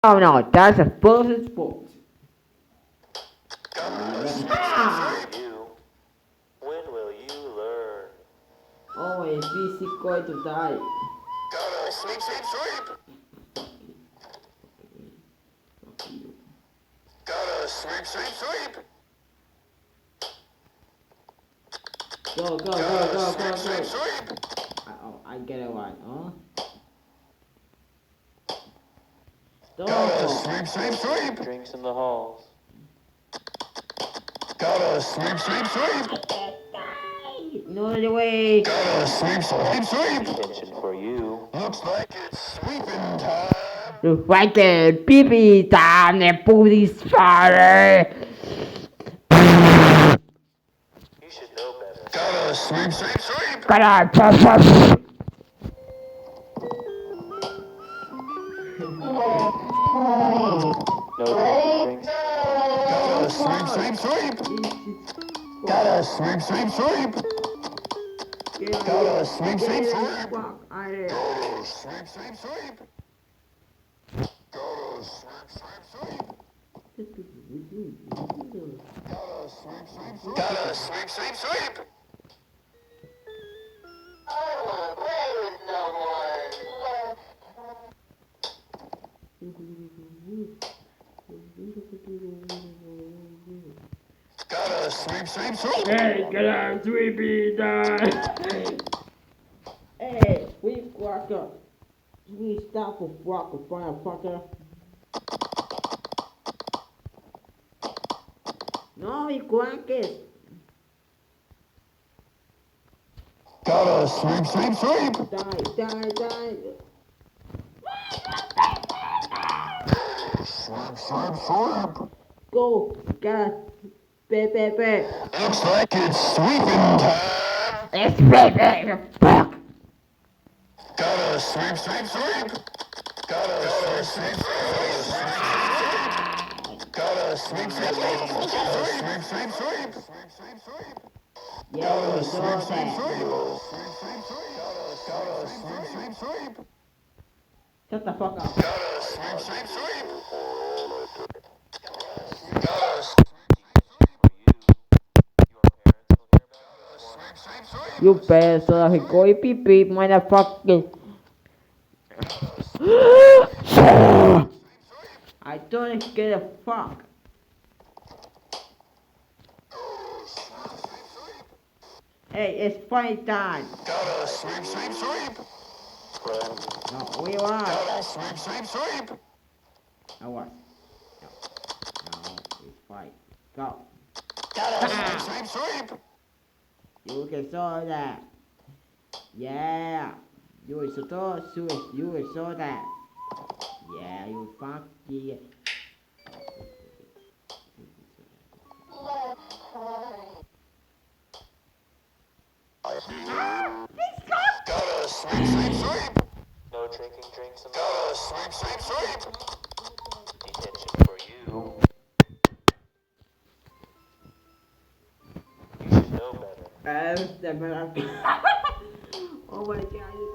Oh no, that's a first sport. You. When will you learn? Oh, is busy going to die. Gotta sleep, sleep, sleep. Gotta sleep, sleep, sleep. Go, go, go, Gotta go, sleep, go, sleep, go. sleep. I get it right, huh? Gotta Don't. sleep, sleep, sleep. Drinks in the halls. Gotta sleep, sleep, sleep. No way. Gotta sleep, sleep, sleep. Attention for you. Looks like it's sleeping time. Right there, baby time, the booty's fire. You should know better. Gotta sleep, sleep, sleep. Gotta No drinks. Gotta sleep, sleep, sleep. Gotta sleep, sleep, sleep. Gotta sleep, sleep, sleep. Gotta sleep, sleep, sleep. Gotta sleep, sleep, sleep. Gotta sleep, sleep, sleep. Gotta sleep, sleep, sleep. I wanna play with someone. Gotta sleep, sleep, sleep. Hey, get out, sweepy die. Hey, we walker. We stop for walker, firefucker. No, you crackers. Gotta sleep, sleep, sleep. Die, die, die. Sleep, sleep, sleep. Go, God. Baby. Looks like it's sleeping time. It's baby. Fuck. Gotta sleep, sleep, sleep. Gotta sleep, sleep, sleep. Gotta sleep, sleep, sleep. Gotta sleep, sleep, sleep. Sleep, sleep. Yeah, we saw that. Gotta sleep, sleep, sleep. Shut the fuck up. Gotta sleep, sleep, sleep. Gotta sleep, sleep, sleep. You better like go beep beep, motherfucker. I don't get a fuck. Hey, it's funny time. Gotta sleep, sleep, sleep. No, we are. Gotta sleep, sleep, sleep. I was. No, it's fine. Go. Gotta sleep, sleep, sleep. You can saw that. Yeah. You saw you saw that. Yeah, you fuck yeah. Gotta sleep, sleep, sleep. No drinking drinks. Gotta sleep, sleep, sleep. Detention for you. You should know better. Oh my god.